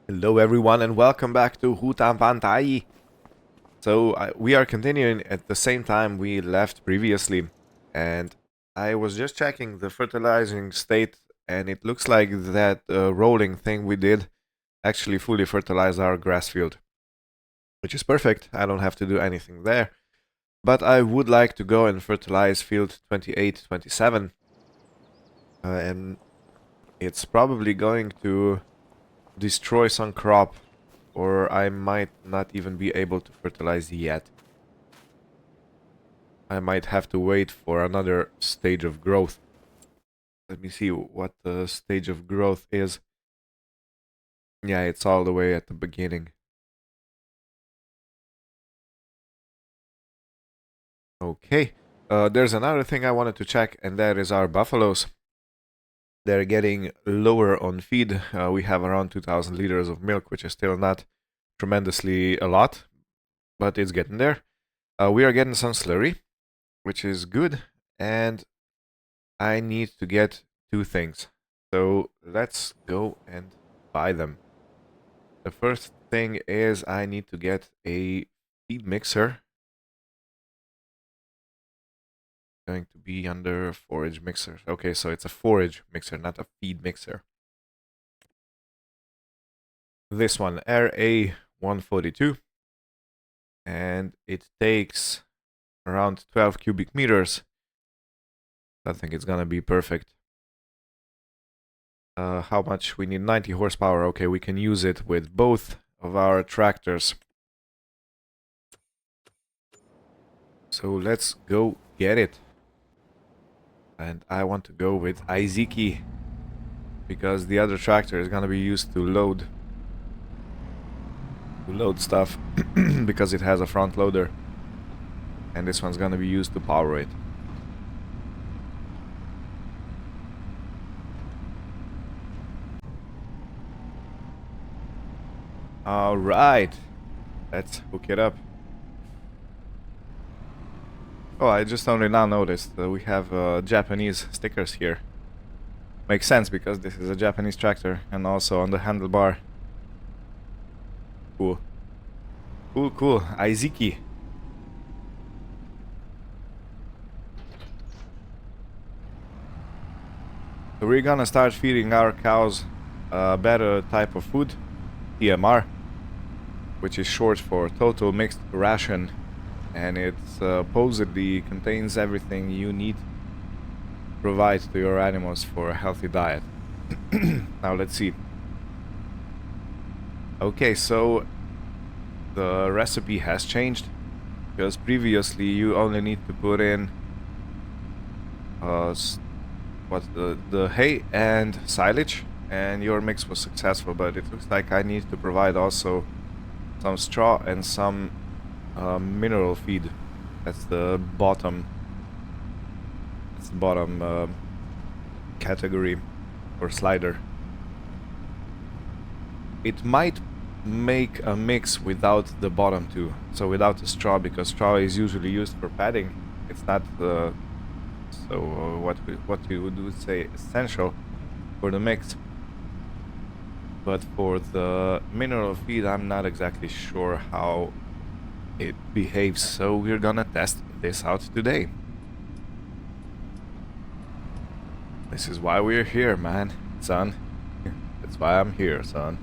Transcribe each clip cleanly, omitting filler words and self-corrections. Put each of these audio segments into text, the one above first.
Hello everyone and welcome back to Hutan Pantai. So we are continuing at the same time we left previously, and I was just checking the fertilizing state, and it looks like that rolling thing we did actually fully fertilized our grass field, which is perfect. I don't have to do anything there, but I would like to go and fertilize field 28, 27, and it's probably going to destroy some crop, or I might not even be able to fertilize yet. I might have to wait for another stage of growth. Let me see what the stage of growth is. Yeah, it's all the way at the beginning. Okay, there's another thing I wanted to check, and that is our buffaloes. They're getting lower on feed. We have around 2,000 liters of milk, which is still not tremendously a lot, but it's getting there. We are getting some slurry, which is good, and I need to get two things. So let's go and buy them. The first thing is I need to get a feed mixer. Going to be under forage mixer. Okay, so it's a forage mixer, not a feed mixer. This one, RA142, and it takes around 12 cubic meters. I think it's gonna be perfect. How much? We need 90 horsepower. Okay, we can use it with both of our tractors. So let's go get it. And I want to go with Iziki, because the other tractor is gonna be used to load stuff because it has a front loader, and this one's gonna be used to power it. All right, let's hook it up. Oh, I just only now noticed that we have Japanese stickers here. Makes sense because this is a Japanese tractor, and also on the handlebar. Cool. Cool, cool. Iziki. So we're gonna start feeding our cows a better type of food, TMR, which is short for Total Mixed Ration, and it supposedly contains everything you need to provide to your animals for a healthy diet. Now let's see. Okay, so the recipe has changed, because previously you only need to put in the hay and silage, and your mix was successful, but it looks like I need to provide also some straw and some mineral feed. That's the bottom category or slider. It might make a mix without the bottom two, so without the straw, because straw is usually used for padding. It's not what you would say essential for the mix. But for the mineral feed, I'm not exactly sure how it behaves, so we're gonna test this out today. This is why we're here, man, son. That's why I'm here, son.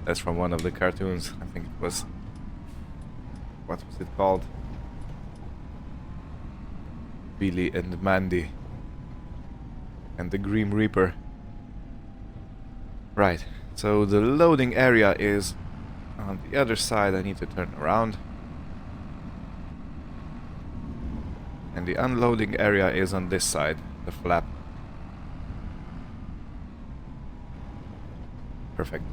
That's from one of the cartoons. I think it was... what was it called? Billy and Mandy and the Grim Reaper. Right, so the loading area is on the other side. I need to turn around. And the unloading area is on this side, the flap. Perfect.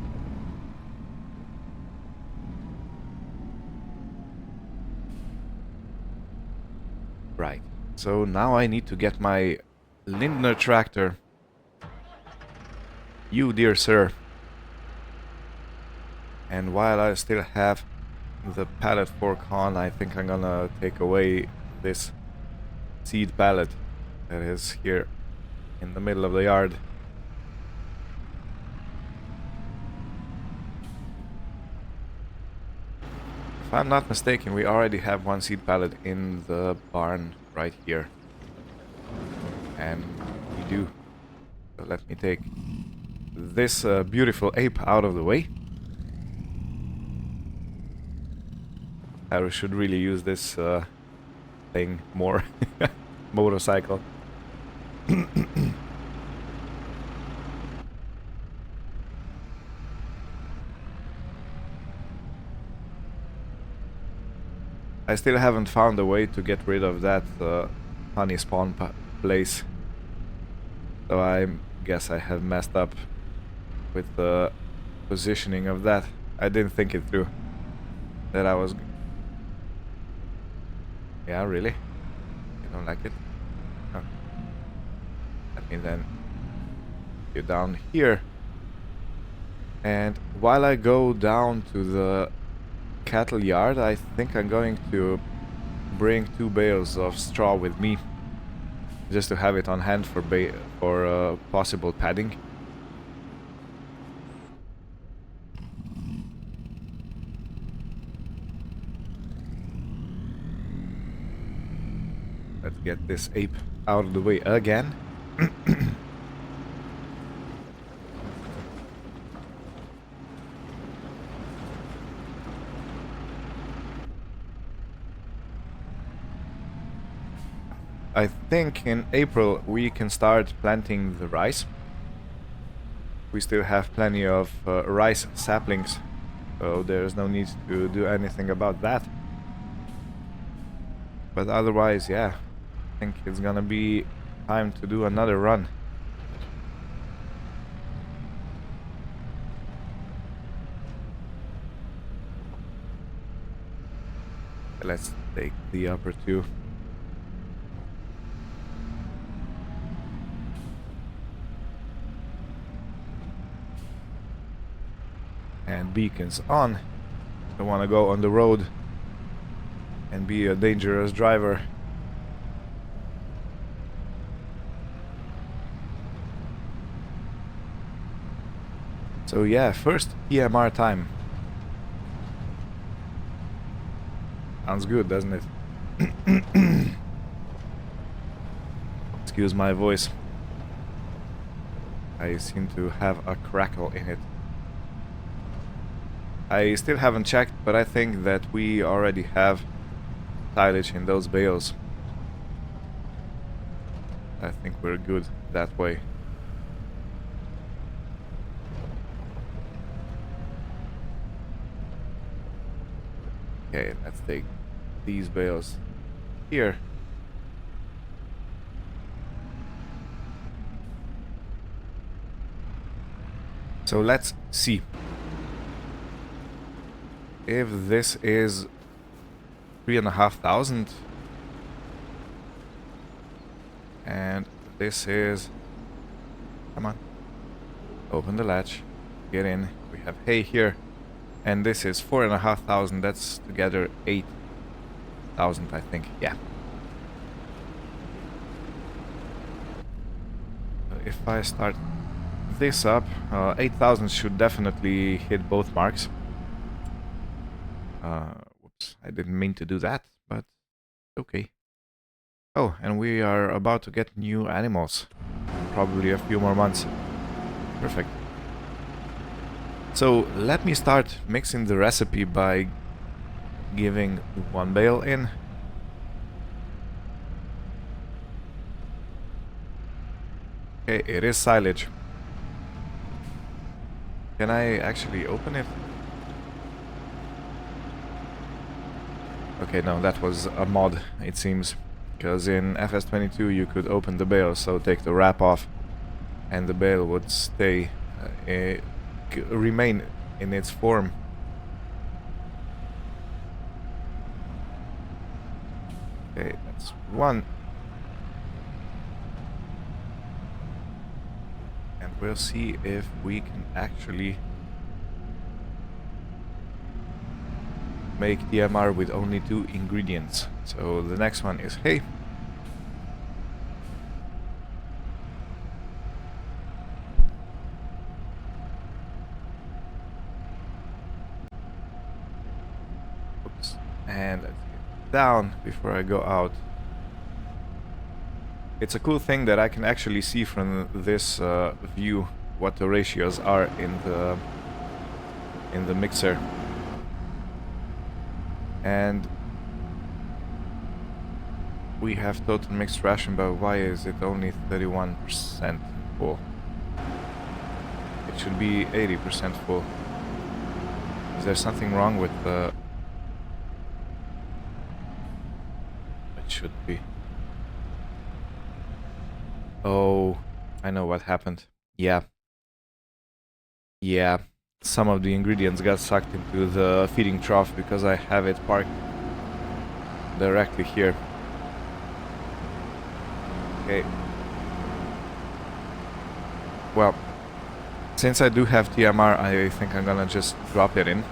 Right, so now I need to get my Lindner tractor. You, dear sir. And while I still have the pallet fork on, I think I'm gonna take away this seed pallet that is here in the middle of the yard. I'm not mistaken, we already have one seed pallet in the barn right here. And we do. So let me take this beautiful ape out of the way. I should really use this thing more. Motorcycle. I still haven't found a way to get rid of that honey spawn place. So I guess I have messed up with the positioning of that. I didn't think it through. That I was... Yeah, really? You don't like it? Oh. Let me then get down here. And while I go down to the cattle yard, I think I'm going to bring 2 bales of straw with me, just to have it on hand for possible padding. Let's get this ape out of the way again. I think in April we can start planting the rice. We still have plenty of rice saplings, so there's no need to do anything about that. But otherwise, yeah, I think it's gonna be time to do another run. Let's take the upper 2. And beacons on. Don't want to go on the road and be a dangerous driver. So yeah, first TMR time. Sounds good, doesn't it? Excuse my voice. I seem to have a crackle in it. I still haven't checked, but I think that we already have silage in those bales. I think we're good that way. Okay, let's take these bales here. So let's see if this is 3,500 and this is, come on, open the latch, get in. We have hay here, and this is 4,500. That's together 8,000, I think. Yeah. If I start this up, 8,000 should definitely hit both marks. Whoops, I didn't mean to do that, but okay. Oh, and we are about to get new animals. Probably a few more months. Perfect. So let me start mixing the recipe by giving 1 bale in. Okay, it is silage. Can I actually open it? Okay, no, that was a mod, it seems. Because in FS25 you could open the bale, so take the wrap off, and the bale would stay, remain in its form. Okay, that's 1. And we'll see if we can actually make TMR with only 2 ingredients. So the next one is hay. Oops. down before I go out. It's a cool thing that I can actually see from this view what the ratios are in the mixer. And we have total mixed ration, but why is it only 31% full? It should be 80% full. Is there something wrong with the... It should be. Oh, I know what happened. Yeah. Yeah. Some of the ingredients got sucked into the feeding trough because I have it parked directly here. Okay. Well, since I do have TMR, I think I'm gonna just drop it in.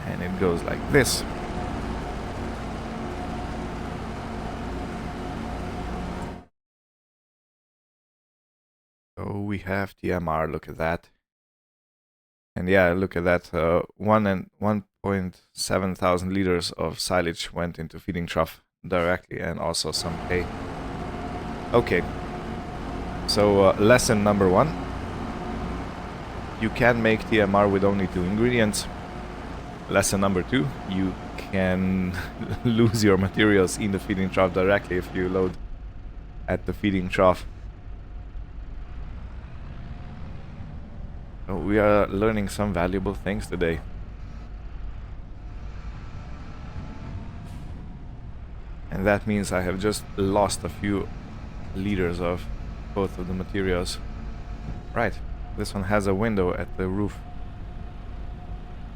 And it goes like this. So we have TMR, look at that. And yeah, look at that, 1.7 thousand liters of silage went into feeding trough directly, and also some hay. Okay, so lesson number 1. You can make TMR with only 2 ingredients. Lesson number 2, you can lose your materials in the feeding trough directly if you load at the feeding trough. We are learning some valuable things today. And that means I have just lost a few liters of both of the materials. Right, this one has a window at the roof.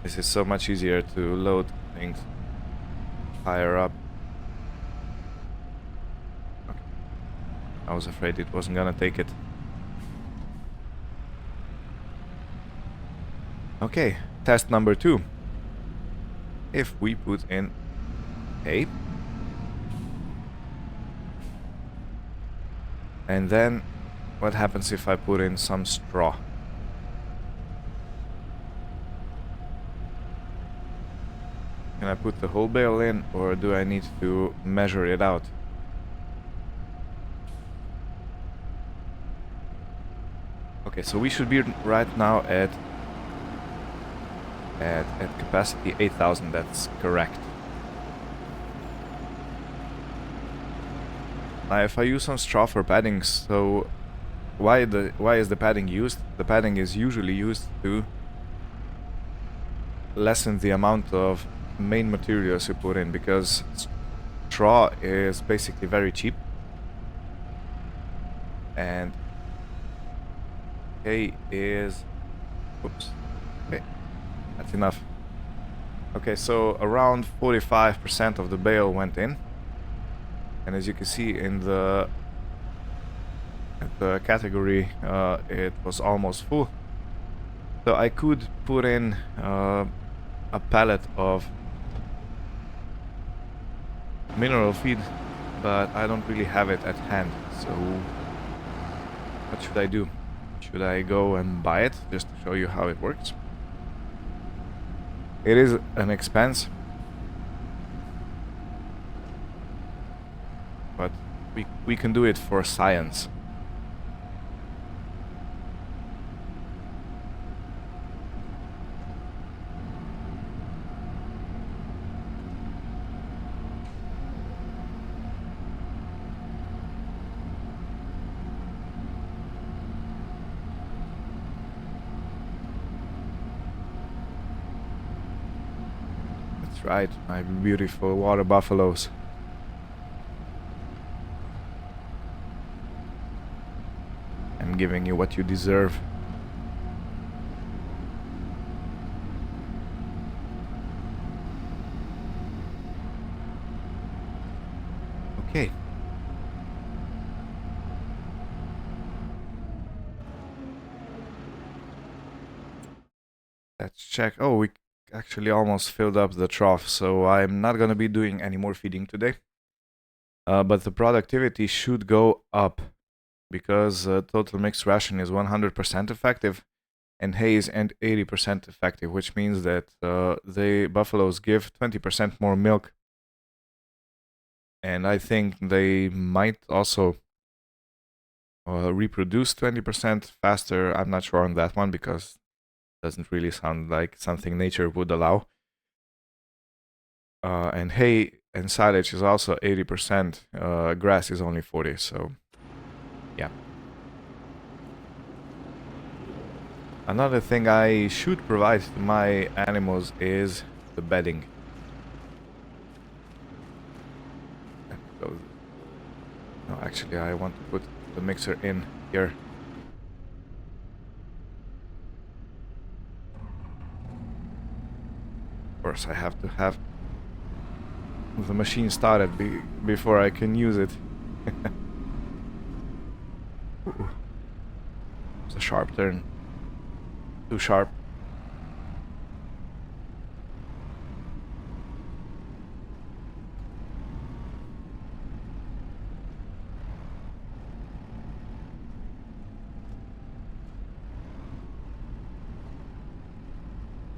This is so much easier to load things higher up. Okay. I was afraid it wasn't gonna take it. Okay, test number 2. If we put in hay, and then what happens if I put in some straw? Can I put the whole bale in, or do I need to measure it out? Okay, so we should be right now at capacity 8,000, that's correct. Now if I use some straw for padding, so why is the padding used? The padding is usually used to lessen the amount of main materials you put in, because straw is basically very cheap, and hay is... Oops. Okay. That's enough. Okay, so around 45% of the bale went in, and as you can see in the category, it was almost full. So I could put in a pallet of mineral feed, but I don't really have it at hand. So what should I do? Should I go and buy it just to show you how it works? It is an expense, but we can do it for science. Right, my beautiful water buffaloes. I'm giving you what you deserve. Okay. Let's check. Oh, we actually almost filled up the trough, so I'm not gonna be doing any more feeding today. But the productivity should go up, because total mixed ration is 100% effective, and haze and 80% effective, which means that the buffaloes give 20% more milk. And I think they might also reproduce 20% faster. I'm not sure on that one because it doesn't really sound like something nature would allow. And hay and silage is also 80%. Grass is only 40, so yeah. Another thing I should provide to my animals is the bedding. No, actually, I want to put the mixer in here. Of course, I have to have the machine started before I can use it. Ooh. It's a sharp turn. Too sharp.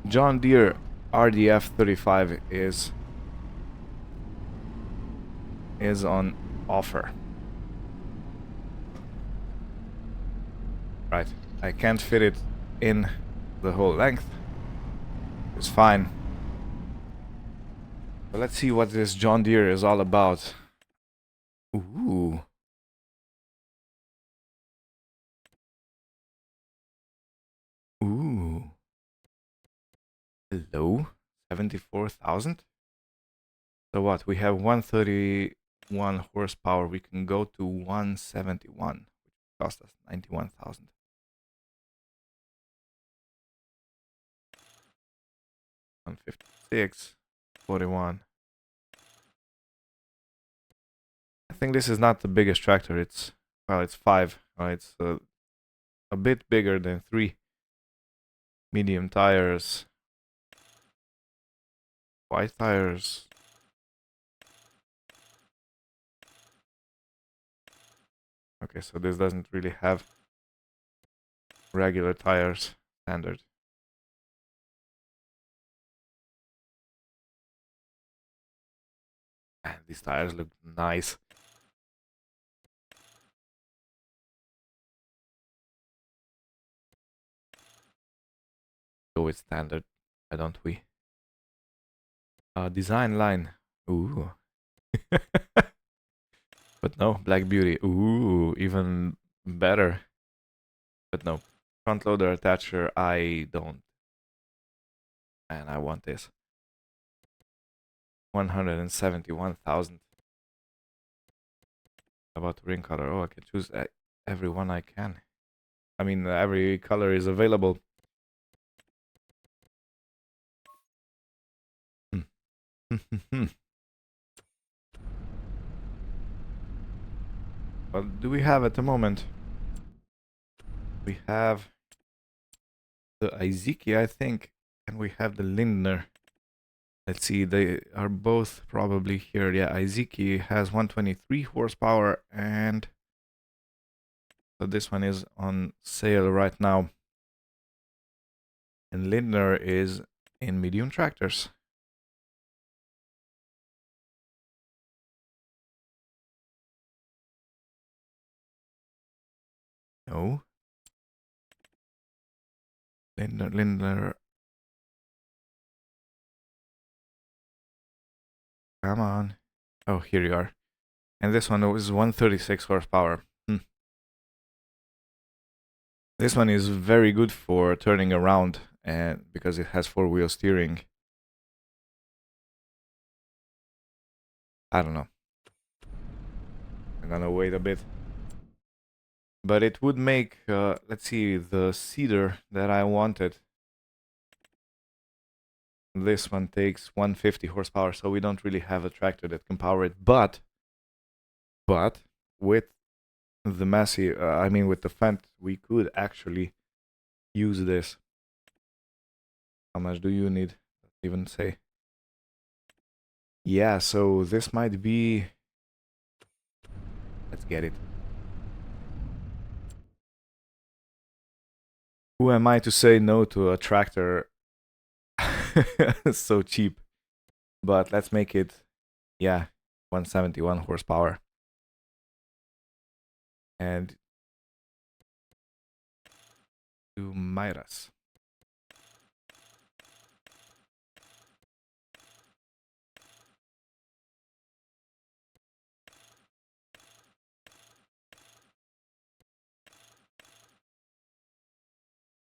John Deere RDF35 is on offer. Right, I can't fit it in the whole length. It's fine. But let's see what this John Deere is all about. Ooh. Ooh. Hello? 74,000? So what? We have 131 horsepower. We can go to 171, which cost us 91,000. $156, 41. I think this is not the biggest tractor. It's, well, it's 5. It's a bit bigger than 3. Medium tires. White tires. Okay, so this doesn't really have regular tires, standard. And these tires look nice. Go with standard, why don't we? Design line. Ooh. But no, Black Beauty. Ooh, even better. But no, front loader attacher, I don't. And I want this. 171,000. About ring color. Oh, I can choose every one I can. I mean, every color is available. What do we have at the moment? We have the Iziki, I think, and we have the Lindner. Let's see, they are both probably here. Yeah, Iziki has 123 horsepower, and so this one is on sale right now. And Lindner is in medium tractors. No. Lindner. Come on. Oh, here you are. And this one is 136 horsepower. This one is very good for turning around, and because it has 4-wheel steering. I don't know. I'm gonna wait a bit. But it would make, let's see, the cedar that I wanted. This one takes 150 horsepower, so we don't really have a tractor that can power it. But with the Massey, I mean with the Fendt, we could actually use this. How much do you need? Don't even say. Yeah, so this might be. Let's get it. Who am I to say no to a tractor so cheap? But let's make it, yeah, 171 horsepower. And to Miras.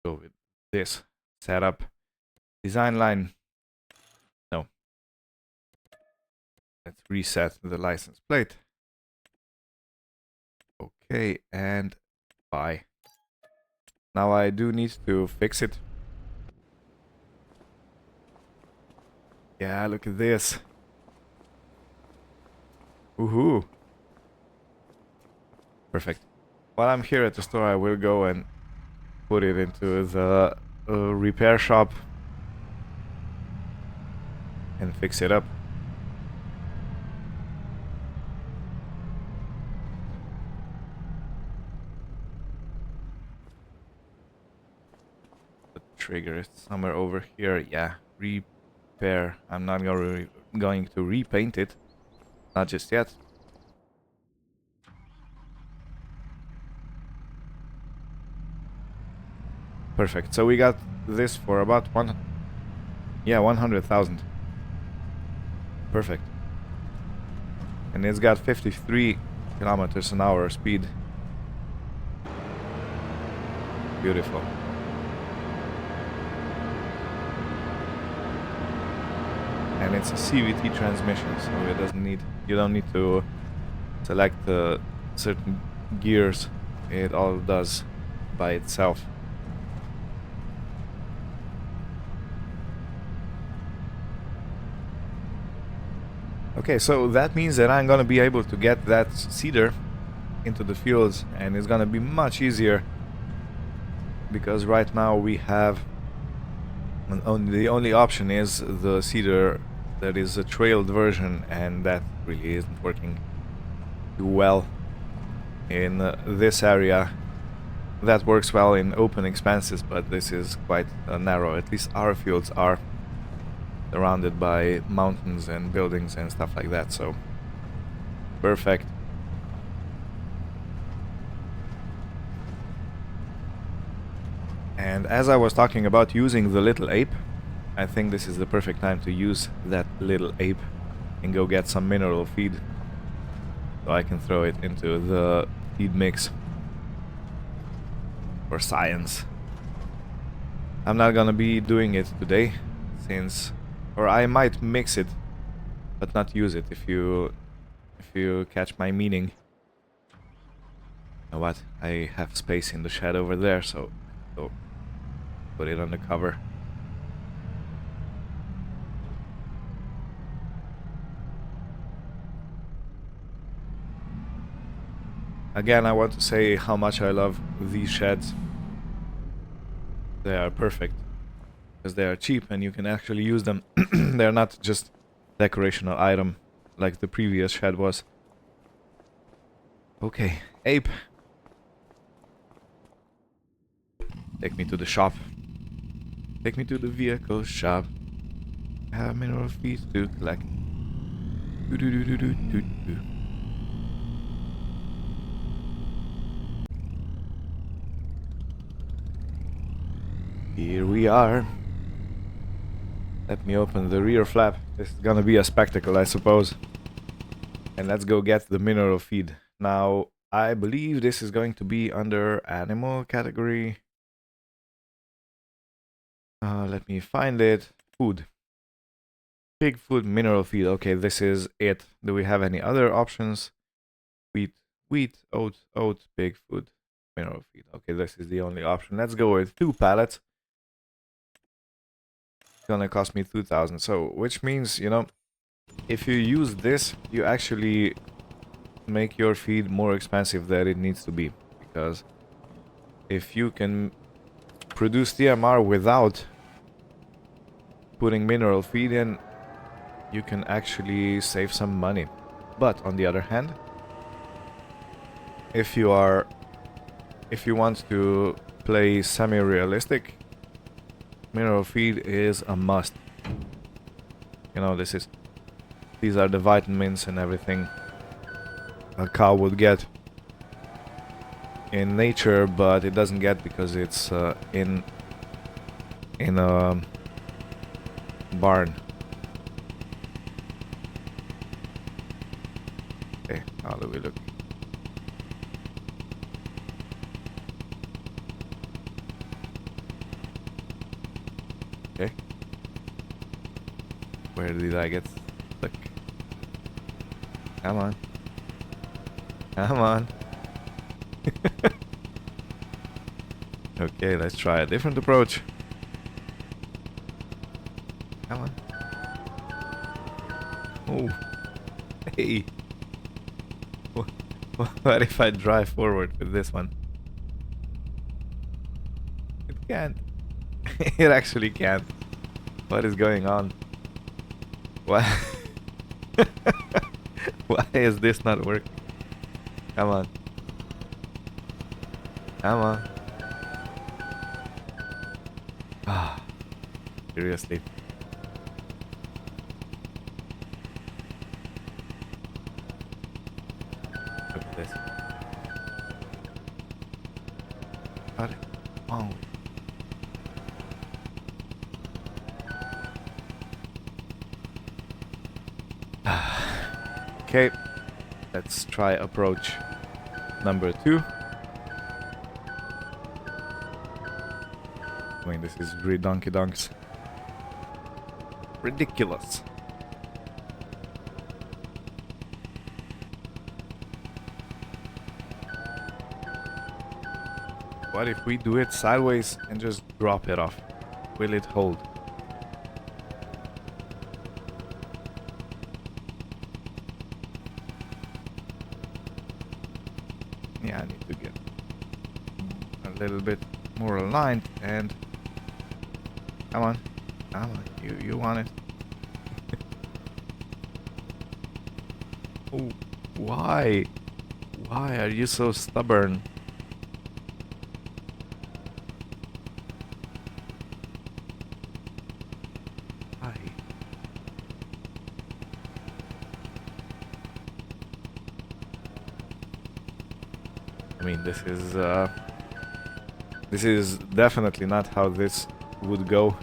Go with this setup. Design line. No. Let's reset the license plate. Okay, and buy. Now I do need to fix it. Yeah, look at this. Woohoo. Perfect. While I'm here at the store, I will go and put it into the repair shop and fix it up. The trigger is somewhere over here. Yeah, repair. I'm not going to repaint it. Not just yet. Perfect. So we got this for about 100,000. Perfect. And it's got 53 kilometers an hour speed. Beautiful. And it's a CVT transmission, so it doesn't need, you don't need to select certain gears. It all does by itself. Okay, so that means that I'm gonna be able to get that cedar into the fields, and it's gonna be much easier because right now we have the only option is the cedar that is a trailed version, and that really isn't working too well in this area. That works well in open expanses, but this is quite narrow. At least our fields are surrounded by mountains and buildings and stuff like that, so perfect. And as I was talking about using the little ape, I think this is the perfect time to use that little ape and go get some mineral feed so I can throw it into the feed mix for science. I'm not gonna be doing it today since, or I might mix it but not use it, if you catch my meaning. You know what? I have space in the shed over there, so put it on the cover. Again, I want to say how much I love these sheds. They are perfect because they are cheap and you can actually use them. They're not just decorational item like the previous shed was. Okay, ape. Take me to the shop. Take me to the vehicle shop. I have mineral feed to collect. Here we are. Let me open the rear flap. This is gonna be a spectacle, I suppose. And let's go get the mineral feed. Now, I believe this is going to be under animal category. Let me find it. Food. Pig food, mineral feed. Okay, this is it. Do we have any other options? Wheat, oat, pig food, mineral feed. Okay, this is the only option. Let's go with 2 pallets. It's gonna cost me 2,000. So, which means, you know, if you use this, you actually make your feed more expensive than it needs to be. Because if you can produce TMR without putting mineral feed in, you can actually save some money. But on the other hand, if you want to play semi-realistic, mirror feed is a must. You know, these are the vitamins and everything a cow would get in nature, but it doesn't get because it's in a barn. Okay, how do we look? Okay. Where did I get stuck? Come on. Come on. Okay, let's try a different approach. Come on. Oh. Hey. What if I drive forward with this one? It can't. It actually can't. What is going on? Why? Why is this not working? Come on. Come on. Ah, seriously. Look at this. What? Oh. Okay, let's try approach number 2. I mean, this is redonky-donks. Ridiculous. What if we do it sideways and just drop it off? Will it hold? Yeah, I need to get a little bit more aligned and come on, you want it. Oh, why are you so stubborn? Why? I mean, this is definitely not how this would go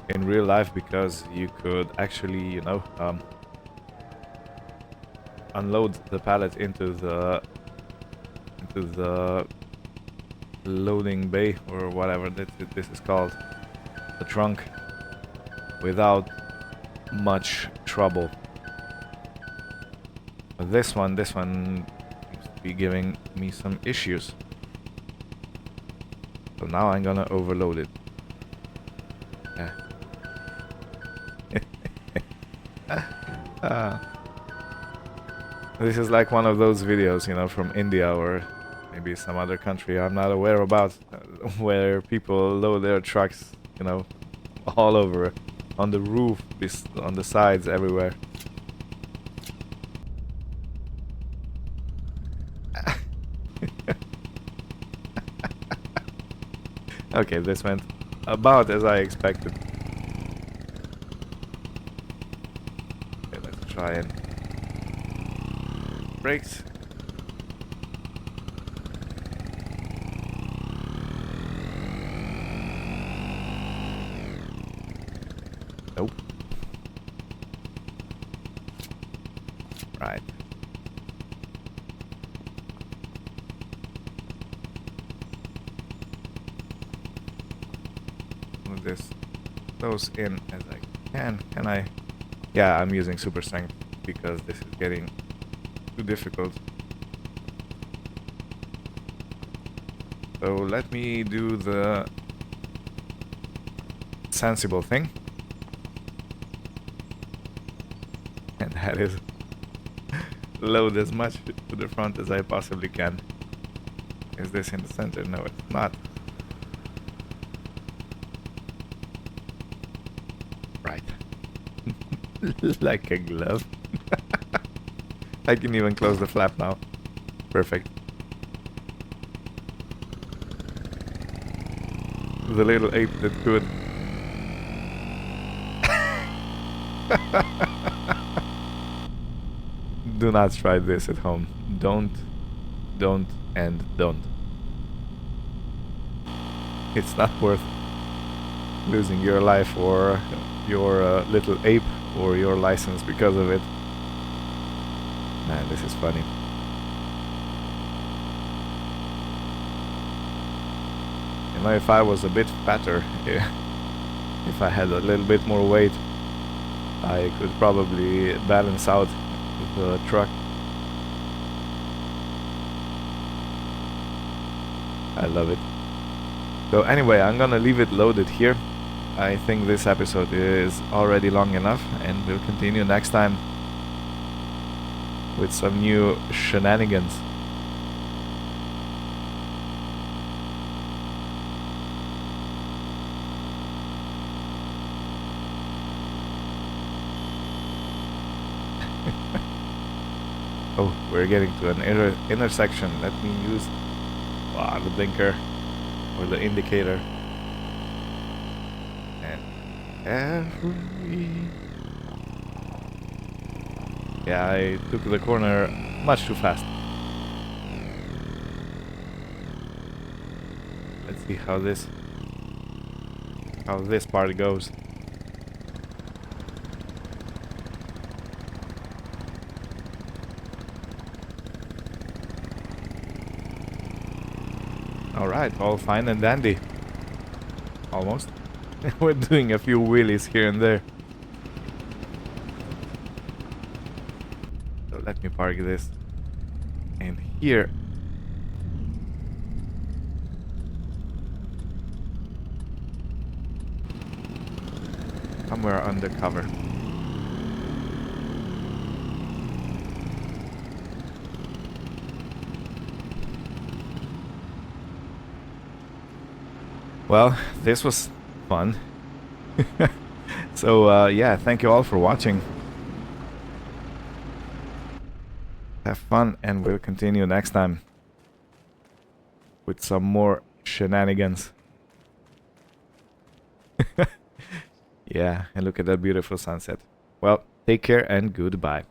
in real life, because you could actually, you know, unload the pallet into the loading bay or whatever this is called, the trunk, without much trouble. But this one seems to be giving me some issues. So now I'm gonna overload it. Yeah. This is like one of those videos, you know, from India or maybe some other country I'm not aware about, where people load their trucks, you know, all over, on the roof, on the sides, everywhere. Okay, this went about as I expected. Okay, let's try and brakes. Nope. Right. Move those in as I can. Can I? Yeah, I'm using super strength because this is getting too difficult. So let me do the sensible thing, and that is load as much to the front as I possibly can. Is this in the center? No, it's not. Right. Like a glove. I can even close the flap now. Perfect. the little ape that could. Do not try this at home. Don't, and don't. It's not worth losing your life or your little ape or your license because of it. Man, this is funny. You know, if I was a bit fatter, if I had a little bit more weight, I could probably balance out the truck. I love it. So anyway, I'm gonna leave it loaded here. I think this episode is already long enough, and we'll continue next time with some new shenanigans. Oh, we're getting to an intersection. Let me use the blinker or the indicator. And yeah, I took the corner much too fast. Let's see how this part goes. Alright, all fine and dandy. Almost. We're doing a few wheelies here and there. So let me park this in here. Somewhere undercover. Well, this was fun. So yeah, thank you all for watching. Have fun, and we'll continue next time with some more shenanigans. Yeah, and look at that beautiful sunset. Well, take care and goodbye.